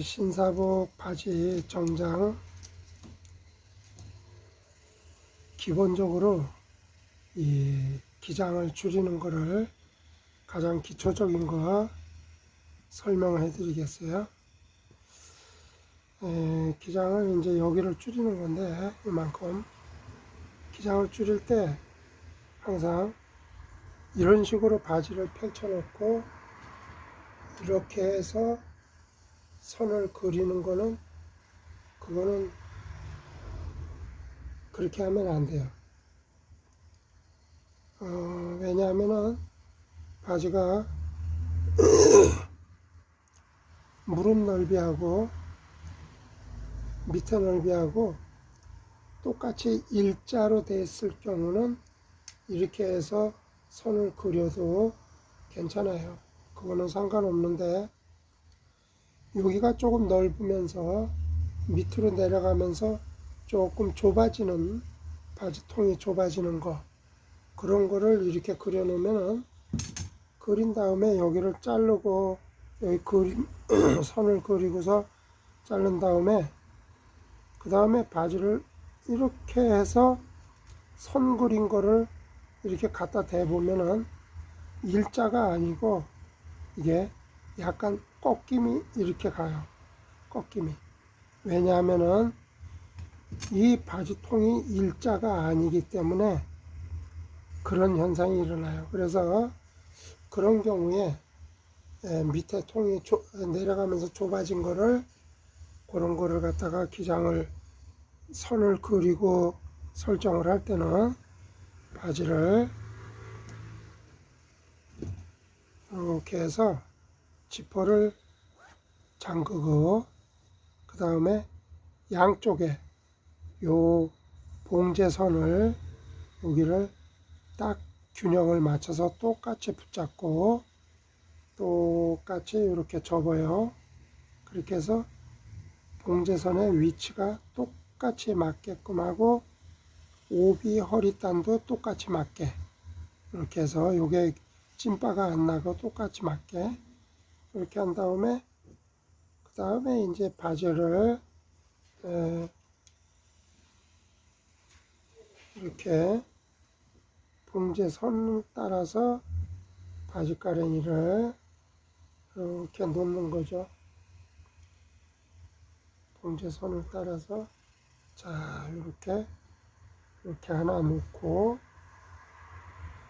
신사복 바지 정장 기본적으로 이 기장을 줄이는 것을 가장 기초적인 거 설명해 드리겠어요. 기장을 이제 여기를 줄이는 건데, 이만큼 기장을 줄일 때 항상 이런 식으로 바지를 펼쳐 놓고 이렇게 해서 선을 그리는 거는, 그거는 그렇게 하면 안 돼요. 왜냐하면은 바지가 무릎 넓이하고 밑에 넓이하고 똑같이 일자로 됐을 경우는 이렇게 해서 선을 그려도 괜찮아요. 그거는 상관없는데, 여기가 조금 넓으면서 밑으로 내려가면서 조금 좁아지는, 바지통이 좁아지는 거, 그런 거를 이렇게 그려 놓으면은, 그린 다음에 여기를 자르고 여기 선을 그리고서 자른 다음에 그 다음에 바지를 이렇게 해서 선 그린 거를 이렇게 갖다 대보면은 일자가 아니고 이게 약간 꺾임이 이렇게 가요. 꺾임이. 왜냐하면은 이 바지통이 일자가 아니기 때문에 그런 현상이 일어나요. 그래서 그런 경우에 밑에 통이 내려가면서 좁아진 거를, 그런 거를 갖다가 기장을 선을 그리고 설정을 할 때는 바지를 이렇게 해서 지퍼를 잠그고 그 다음에 양쪽에 요 봉제선을 여기를 딱 균형을 맞춰서 똑같이 붙잡고 똑같이 이렇게 접어요. 그렇게 해서 봉제선의 위치가 똑같이 맞게끔 하고 오비 허리단도 똑같이 맞게, 이렇게 해서 요게 찐바가 안 나고 똑같이 맞게 이렇게 한 다음에 그 다음에 이제 바지를 이렇게 봉제선 따라서 바지가랭이를 이렇게 놓는 거죠. 봉제선을 따라서 자 이렇게 하나 놓고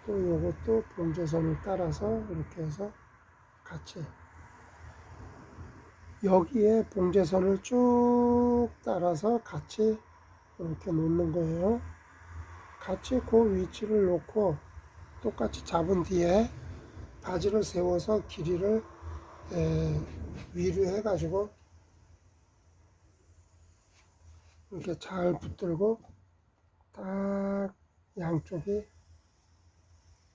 또 이것도 봉제선을 따라서 이렇게 해서 같이 여기에 봉제선을 쭉 따라서 같이 이렇게 놓는 거예요. 같이 그 위치를 놓고 똑같이 잡은 뒤에 바지를 세워서 길이를 위로 해가지고 이렇게 잘 붙들고 딱 양쪽이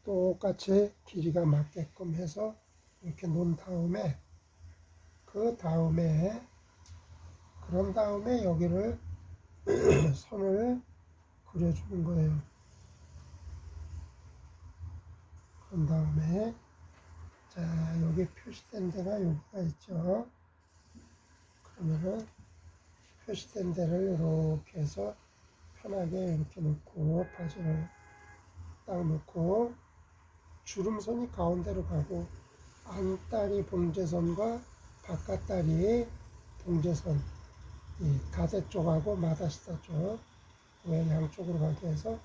똑같이 길이가 맞게끔 해서 이렇게 놓은 다음에 그런 다음에 여기를 선을 그려주는 거예요. 그런 다음에 자 여기 표시된 데가 여기가 있죠. 그러면은 표시된 데를 이렇게 해서 편하게 이렇게 놓고 바지를 딱 놓고 주름선이 가운데로 가고 안다리 봉제선과 바깥다리 봉제선, 이 가대 쪽하고 마다시다 쪽 양쪽으로 가게 해서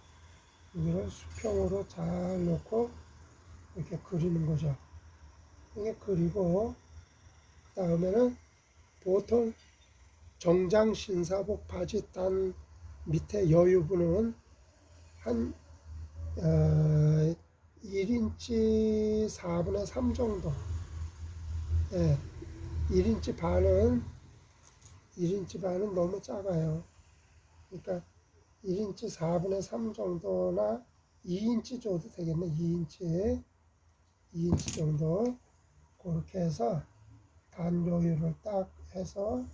여기를 수평으로 잘 놓고 이렇게 그리는 거죠. 이게 그리고 그 다음에는 보통 정장 신사복 바지 단 밑에 여유분은 한 1인치 4분의 3 정도, 1인치 반은 너무 작아요. 그러니까 1인치 4분의 3 정도나 2인치 줘도 되겠네. 2인치 정도 그렇게 해서 단 여유를 딱 해서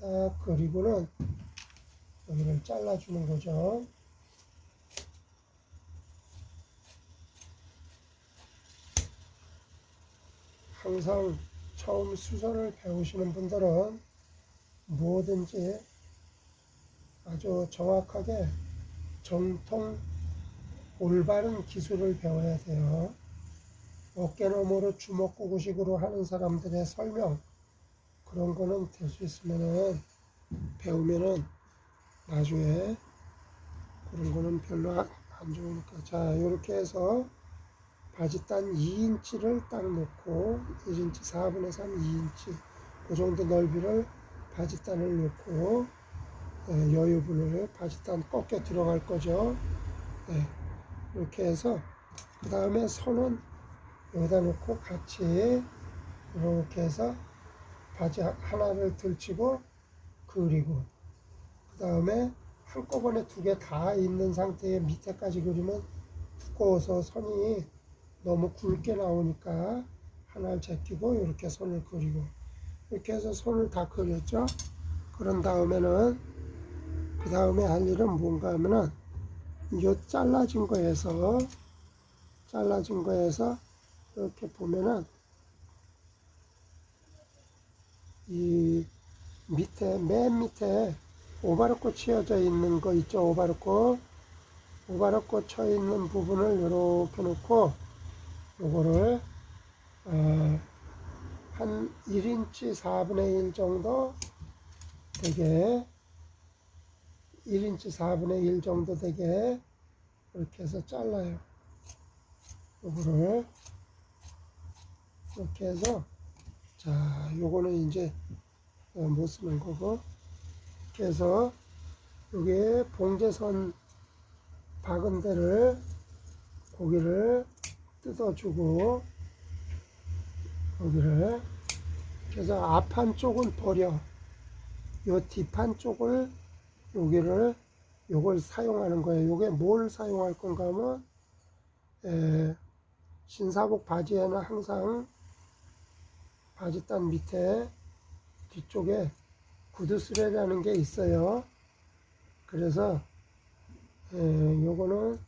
딱 그리고는 여기를 잘라주는 거죠. 항상 처음 수선을 배우시는 분들은 뭐든지 아주 정확하게 정통 올바른 기술을 배워야 돼요. 어깨너머로 주먹구구식으로 하는 사람들의 설명, 그런 거는 될 수 있으면은 배우면은 나중에 그런 거는 별로 안 좋으니까. 자, 이렇게 해서 바짓단 2인치를 딱 놓고 1인치 4분의 3 2인치 그 정도 넓이를 바짓단을 놓고 여유분을 바짓단 꺾여 들어갈 거죠. 이렇게 해서 그 다음에 선은 여기다 놓고 같이 이렇게 해서 바지 하나를 들치고 그리고 그 다음에 한꺼번에 두 개 다 있는 상태에 밑에까지 그리면 두꺼워서 선이 너무 굵게 나오니까 하나를 제끼고 이렇게 선을 그리고 이렇게 해서 선을 다 그렸죠. 그런 다음에는 그 다음에 할 일은 뭔가 하면은 이 잘라진 거에서 이렇게 보면은 이 밑에 맨 밑에 오바로코 치어져 있는 거 있죠. 오바로코 쳐 있는 부분을 이렇게 놓고 요거를 한 1인치 4분의 1 정도 되게 1인치 4분의 1 정도 되게 이렇게 해서 잘라요. 요거를 이렇게 해서 자, 요거는 이제 못 쓰는 거고 이렇게 해서 여기에 봉제선 박은 데를 고기를 뜯어주고 여기를 그래서 앞한 쪽은 버려 요 뒷판 쪽을 여기를 요걸 사용하는 거예요. 요게 뭘 사용할 건가 하면 신사복 바지에는 항상 바지단 밑에 뒤쪽에 구두스레라는 게 있어요. 그래서 요거는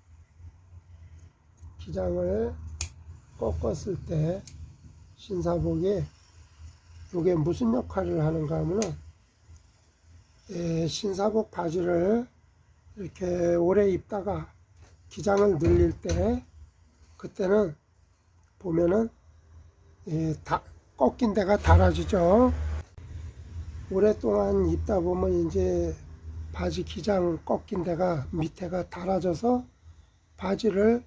기장을 꺾었을 때 신사복이 요게 무슨 역할을 하는가 하면은 신사복 바지를 이렇게 오래 입다가 기장을 늘릴 때 그때는 보면은 다 꺾인 데가 달아지죠. 오랫동안 입다 보면 이제 바지 기장 꺾인 데가 밑에가 달아져서 바지를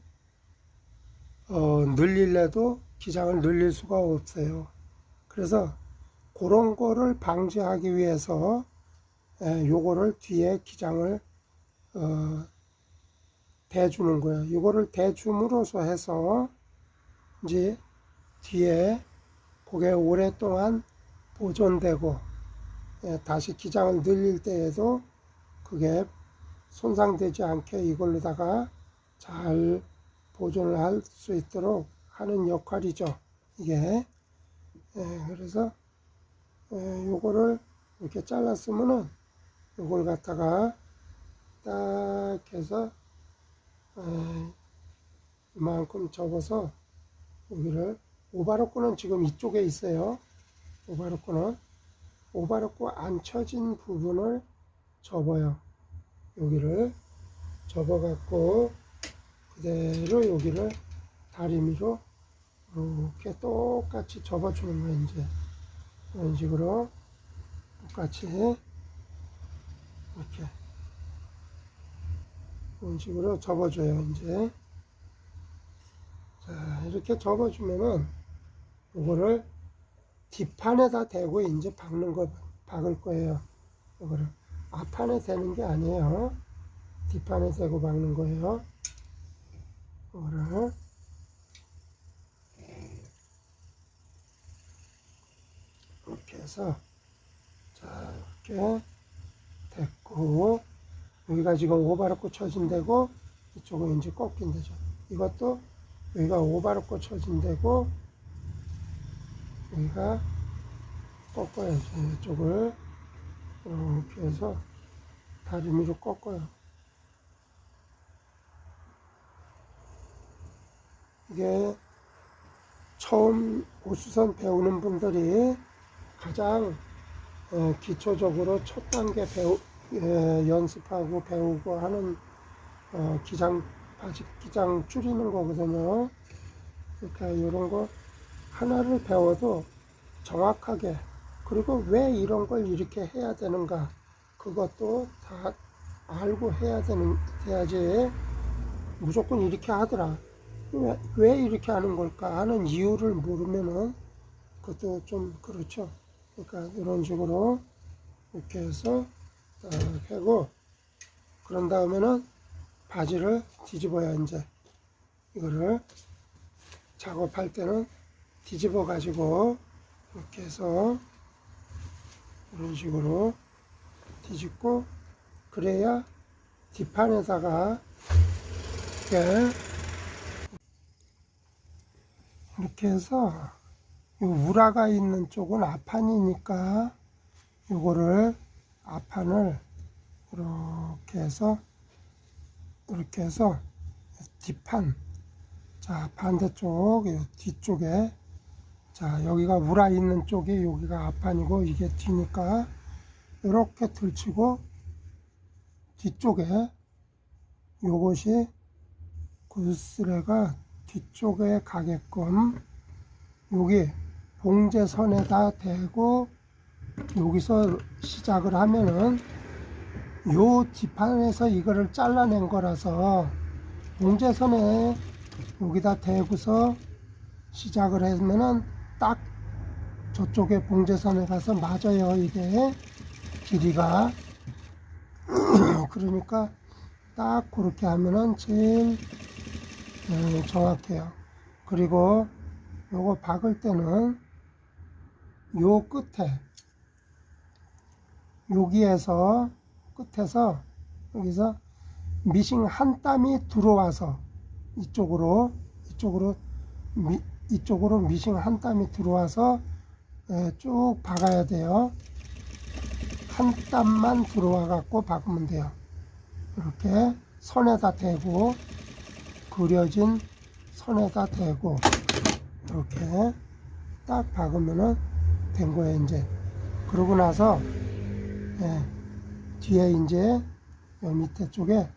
늘릴래도 기장을 늘릴 수가 없어요. 그래서 그런 거를 방지하기 위해서 요거를 뒤에 기장을 대주는 거예요. 요거를 대줌으로써 해서 이제 뒤에 그게 오랫동안 보존되고 다시 기장을 늘릴 때에도 그게 손상되지 않게 이걸로다가 잘 보존을 할 수 있도록 하는 역할이죠. 이게 그래서 요거를 이렇게 잘랐으면은 요걸 갖다가 딱 해서 이만큼 접어서 여기를 오바로코는 지금 이쪽에 있어요. 오바로코 안 쳐진 부분을 접어요. 여기를 접어 갖고 그대로 여기를 다리미로 이렇게 똑같이 접어주는 거예요. 이제 이런 식으로 똑같이 이렇게 이런 식으로 접어줘요. 이제 자, 이렇게 접어주면은 이거를 뒷판에다 대고 이제 박을 거예요. 이거를 앞판에 대는 게 아니에요. 뒷판에 대고 박는 거예요. 이거를 이렇게 해서 자, 이렇게 됐고 여기가 지금 오바로코 쳐진 데고 이쪽은 이제 꺾인 데죠. 이것도 여기가 오바로코 쳐진 데고 여기가 꺾어야지. 이쪽을 이렇게 해서 다리미로 꺾어요. 이게 처음 오수선 배우는 분들이 가장 기초적으로 첫 단계 연습하고 배우고 하는 바지 기장 줄이는 거거든요. 그러니까 이런 거 하나를 배워도 정확하게, 그리고 왜 이런 걸 이렇게 해야 되는가, 그것도 다 알고 돼야지. 무조건 이렇게 하더라, 왜 이렇게 하는 걸까 하는 이유를 모르면은 그것도 좀 그렇죠. 그러니까 이런 식으로 이렇게 해서 딱 하고, 그런 다음에는 바지를 뒤집어야, 이제 이거를 작업할 때는 뒤집어 가지고 이렇게 해서 이런 식으로 뒤집고, 그래야 뒷판에다가 이렇게 해서 이 우라가 있는 쪽은 앞판이니까 요거를 앞판을 이렇게 해서 뒷판, 자 반대쪽 요 뒤쪽에, 자 여기가 우라 있는 쪽이 여기가 앞판이고 이게 뒤니까 이렇게 들치고 뒤쪽에 요것이 구스레가 뒤쪽에 가게끔 여기 봉제선에다 대고 여기서 시작을 하면은 요 뒷판에서 이거를 잘라낸 거라서 봉제선에 여기다 대고서 시작을 하면은 딱 저쪽에 봉제선에 가서 맞아요, 이게 길이가. 그러니까 딱 그렇게 하면은 제일 정확해요. 그리고 요거 박을 때는 요 끝에 여기에서 끝에서 여기서 미싱 한 땀이 들어와서 이쪽으로 미싱 한 땀이 들어와서 쭉 박아야 돼요. 한 땀만 들어와 갖고 박으면 돼요. 이렇게 선에다 대고, 그려진 선에다 대고 이렇게 딱 박으면은 된 거예요. 이제 그러고 나서 뒤에 이제 요 밑에 쪽에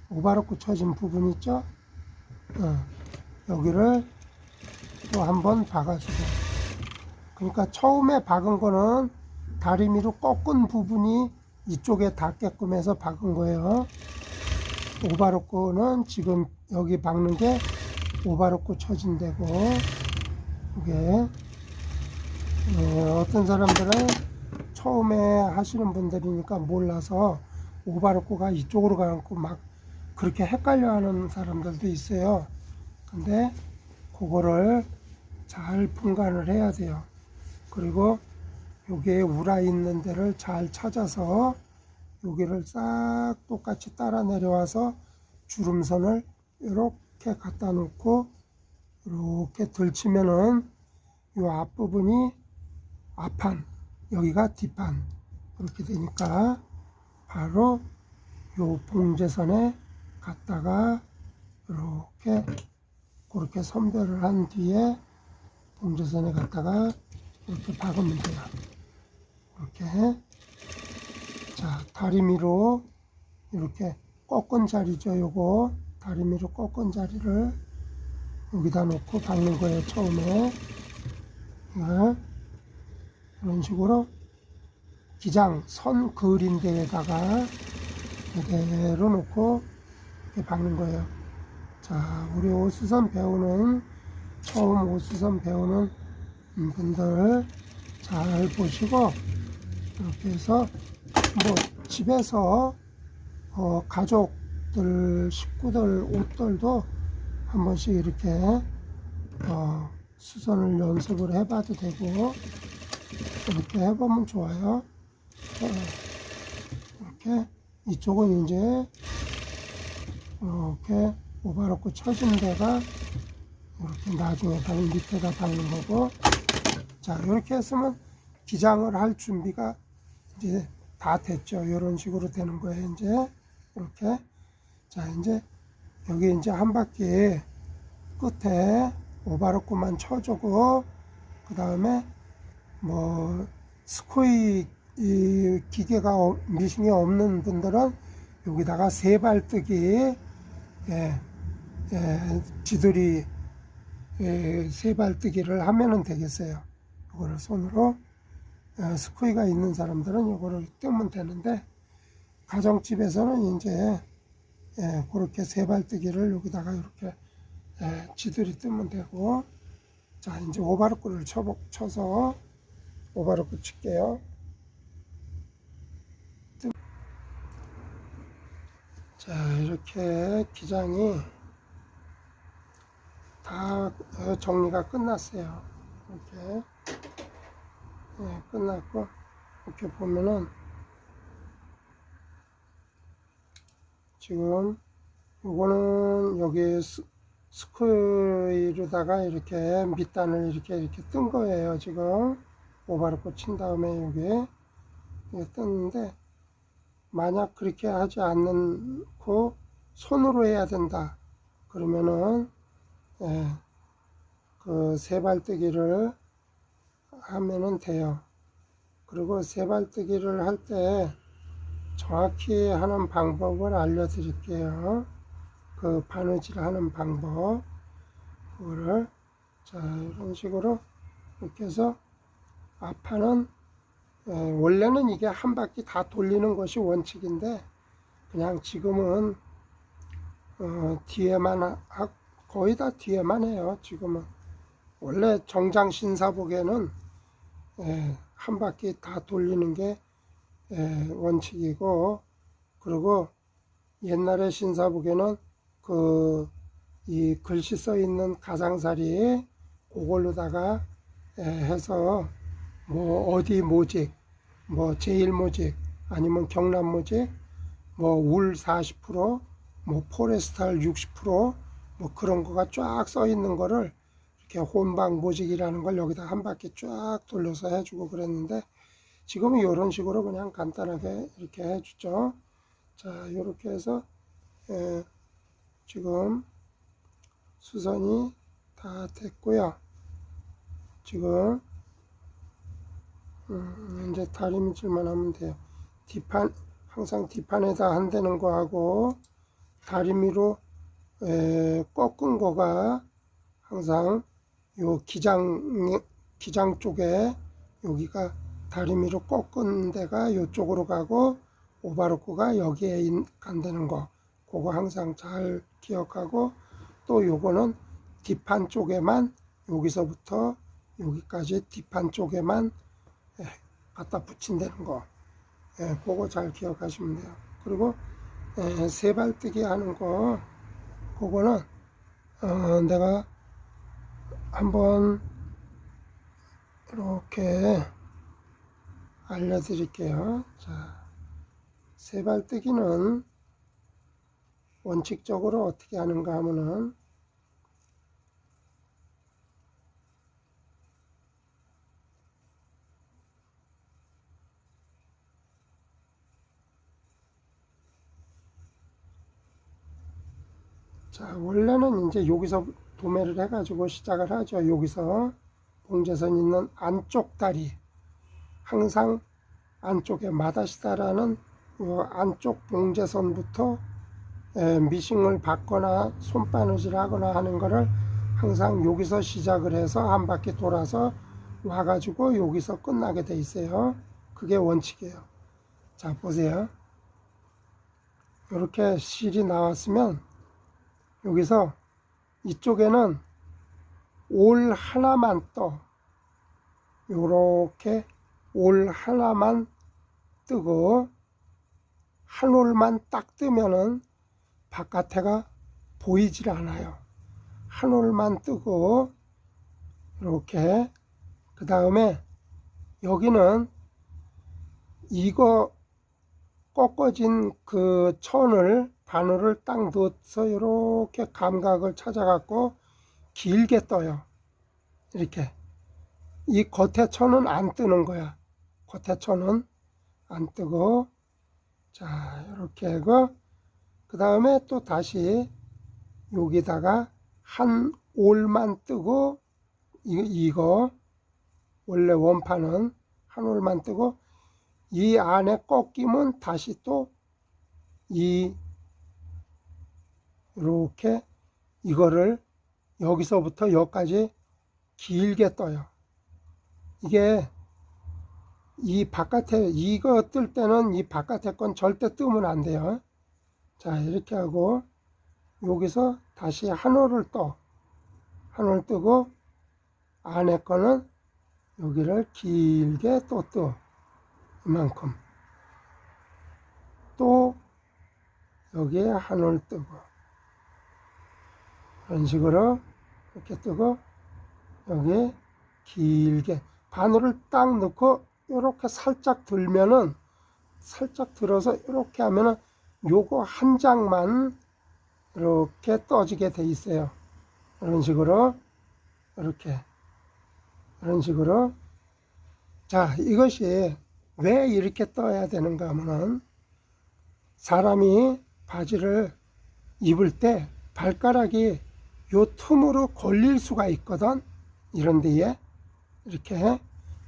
오바로크 쳐진 부분 있죠? 여기를 또 한번 박아주고, 그러니까 처음에 박은 거는 다리미로 꺾은 부분이 이쪽에 닿게끔 해서 박은 거예요. 오바로크는 지금 여기 박는 게 오바로크 쳐진 데고, 이게 어떤 사람들은 처음에 하시는 분들이니까 몰라서 오바로크가 이쪽으로 가고 막 그렇게 헷갈려 하는 사람들도 있어요. 근데 그거를 잘 분간을 해야 돼요. 그리고 여기에 우라 있는 데를 잘 찾아서 여기를 싹 똑같이 따라 내려와서 주름선을 이렇게 갖다 놓고 이렇게 들치면은 이 앞부분이 앞판, 여기가 뒷판, 그렇게 되니까 바로 요 봉제선에 갖다가 이렇게 그렇게 선별을 한 뒤에 봉제선에 갖다가 이렇게 박으면 돼요. 이렇게. 자, 다리미로 이렇게 꺾은 자리죠. 요거 다리미로 꺾은 자리를 여기다 놓고 박는 거예요, 처음에. 이런 식으로 기장 선 그린 데에다가 이대로 놓고 이렇게 박는 거예요. 자, 우리 오수선 배우는, 처음 오수선 배우는 분들 잘 보시고, 이렇게 해서 뭐 집에서 가족들, 식구들 옷들도 한 번씩 이렇게 수선을 연습을 해봐도 되고, 이렇게 해보면 좋아요. 이렇게 이쪽은 이제 이렇게 오바로크 쳐진 데가 이렇게 나중에 밑에다 박는 거고, 자 이렇게 했으면 기장을 할 준비가 이제 다 됐죠. 이런 식으로 되는 거예요. 이제 이렇게. 자 이제 여기 이제 한 바퀴 끝에 오바로크만 쳐주고, 그 다음에 뭐 스코이 이 기계가 미싱이 없는 분들은 여기다가 세발뜨기, 예, 지들이 세발뜨기를 하면은 되겠어요. 이거를 손으로, 스코이가 있는 사람들은 이거를 뜨면 되는데, 가정집에서는 이제 그렇게 세발뜨기를 여기다가 이렇게 지들이 뜨면 되고. 자, 이제 오바로크를 쳐서 오바로크 칠게요. 자, 이렇게 기장이 다 정리가 끝났어요. 이렇게 끝났고, 이렇게 보면은 지금 요거는 여기 스크류다가 이렇게 밑단을 이렇게 뜬 거예요. 지금 오바로크 친 다음에 여기 떴는데, 만약 그렇게 하지 않고 손으로 해야 된다 그러면은 그 세발뜨기를 하면은 돼요. 그리고 세발뜨기를 할 때 정확히 하는 방법을 알려드릴게요. 그 바느질 하는 방법, 그거를. 자, 이런 식으로 이렇게 해서 앞판은 원래는 이게 한 바퀴 다 돌리는 것이 원칙인데, 그냥 지금은 뒤에만 거의 다 뒤에만 해요. 지금은 원래 정장 신사복에는 한 바퀴 다 돌리는 게 원칙이고, 그리고 옛날에 신사복에는 이 글씨 써 있는 가장자리 그걸로다가 해서 뭐 어디 모직, 뭐 제일 모직, 아니면 경남 모직, 뭐 울 40%, 뭐 포레스탈 60%, 뭐 그런 거가 쫙 써 있는 거를 이렇게 혼방 모직이라는 걸 여기다 한 바퀴 쫙 돌려서 해주고 그랬는데, 지금은 이런 식으로 그냥 간단하게 이렇게 해주죠. 자, 이렇게 해서 지금 수선이 다 됐고요. 지금 이제 다리미질만 하면 돼요. 뒷판, 항상 뒷판에다 한다는 거하고 다리미로 꺾은 거가 항상 요 기장 쪽에, 여기가 다리미로 꺾은 데가 요쪽으로 가고 오바로크가 여기에 간다는 거, 그거 항상 잘 기억하고, 또 요거는 뒷판 쪽에만, 여기서부터 여기까지 뒷판 쪽에만 갖다 붙인다는 거, 그거 잘 기억하시면 돼요. 그리고 세발뜨기 하는 거, 그거는 내가 한번 이렇게 알려드릴게요. 자, 세발뜨기는 원칙적으로 어떻게 하는가 하면은, 자, 원래는 이제 여기서 도매를 해가지고 시작을 하죠. 여기서 봉제선 있는 안쪽 다리, 항상 안쪽에 마다시다라는 안쪽 봉제선부터 미싱을 받거나 손바느질 하거나 하는 거를 항상 여기서 시작을 해서 한 바퀴 돌아서 와가지고 여기서 끝나게 돼 있어요. 그게 원칙이에요. 자, 보세요. 이렇게 실이 나왔으면 여기서 이쪽에는 올 하나만 떠. 요렇게 올 하나만 뜨고, 한 올만 딱 뜨면은 바깥에가 보이질 않아요. 한 올만 뜨고, 이렇게. 그 다음에 여기는 이거 꺾어진 그 천을, 바늘을 딱 넣어서 이렇게 감각을 찾아갖고 길게 떠요. 이렇게. 이 겉에 천은 안 뜨는 거야. 겉에 천은 안 뜨고. 자, 이렇게 하고, 그 다음에 또 다시 여기다가 한 올만 뜨고 이거 원래 원판은 한 올만 뜨고 이 안에 꺾이면 다시 또 이렇게 이거를 여기서부터 여기까지 길게 떠요. 이게 이 바깥에 이거 뜰 때는 이 바깥에 건 절대 뜨면 안 돼요. 자, 이렇게 하고 여기서 다시 한 올을 떠. 한 올 뜨고 안에 거는 여기를 길게 또 떠. 이만큼. 또 여기에 한 올 뜨고 이런 식으로 이렇게 뜨고 여기 길게 바늘을 딱 넣고 이렇게 살짝 들면은 살짝 들어서 이렇게 하면은 요거 한 장만 이렇게 떠지게 돼 있어요. 이런 식으로 이런 식으로. 자, 이것이 왜 이렇게 떠야 되는가 하면은 사람이 바지를 입을 때 발가락이 요 틈으로 걸릴 수가 있거든. 이런 데에 이렇게.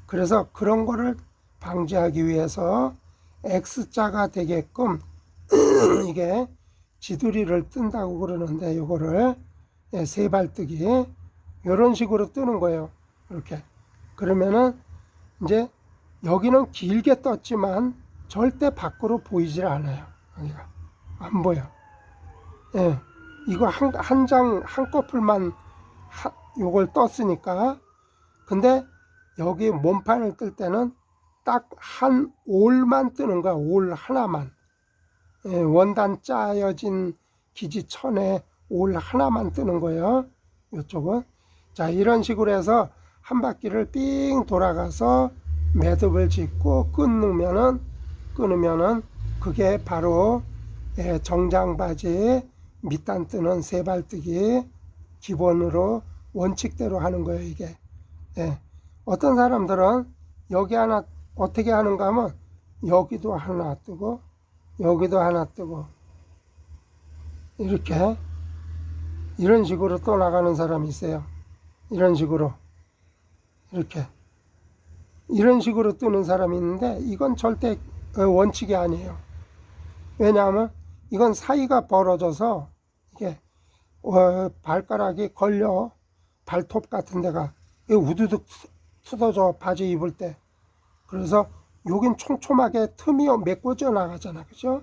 그래서 그런 거를 방지하기 위해서 X자가 되게끔 이게 지두리를 뜬다고 그러는데 요거를 세발뜨기 이런 식으로 뜨는 거예요. 이렇게. 그러면은 이제 여기는 길게 떴지만 절대 밖으로 보이질 않아요. 여기가 안 보여. 예, 이거 한 장 한꺼풀만 요걸 떴으니까. 근데 여기 몸판을 뜰 때는 딱 한 올만 뜨는 거야. 올 하나만. 예, 원단 짜여진 기지천에 올 하나만 뜨는 거예요. 이쪽은. 자, 이런 식으로 해서 한 바퀴를 삥 돌아가서 매듭을 짓고 끊으면은 그게 바로 정장 바지 밑단 뜨는 세발뜨기 기본으로 원칙대로 하는 거예요. 이게. 예. 어떤 사람들은 여기 하나 어떻게 하는가 하면 여기도 하나 뜨고 여기도 하나 뜨고 이렇게 이런 식으로 또 나가는 사람이 있어요. 이런 식으로 이런 식으로 뜨는 사람이 있는데 이건 절대 원칙이 아니에요. 왜냐하면 이건 사이가 벌어져서 이게 발가락이 걸려 발톱 같은 데가 우두둑 뜯어져 바지 입을 때. 그래서 여긴 촘촘하게 틈이 메꿔져 나가잖아. 그죠?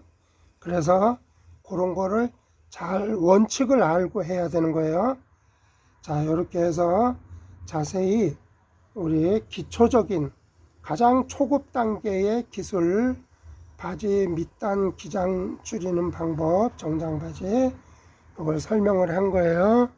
그래서 그런 거를 잘 원칙을 알고 해야 되는 거예요. 자, 이렇게 해서 자세히 우리 기초적인 가장 초급 단계의 기술 바지 밑단 기장 줄이는 방법 정장 바지 이걸 설명을 한 거예요.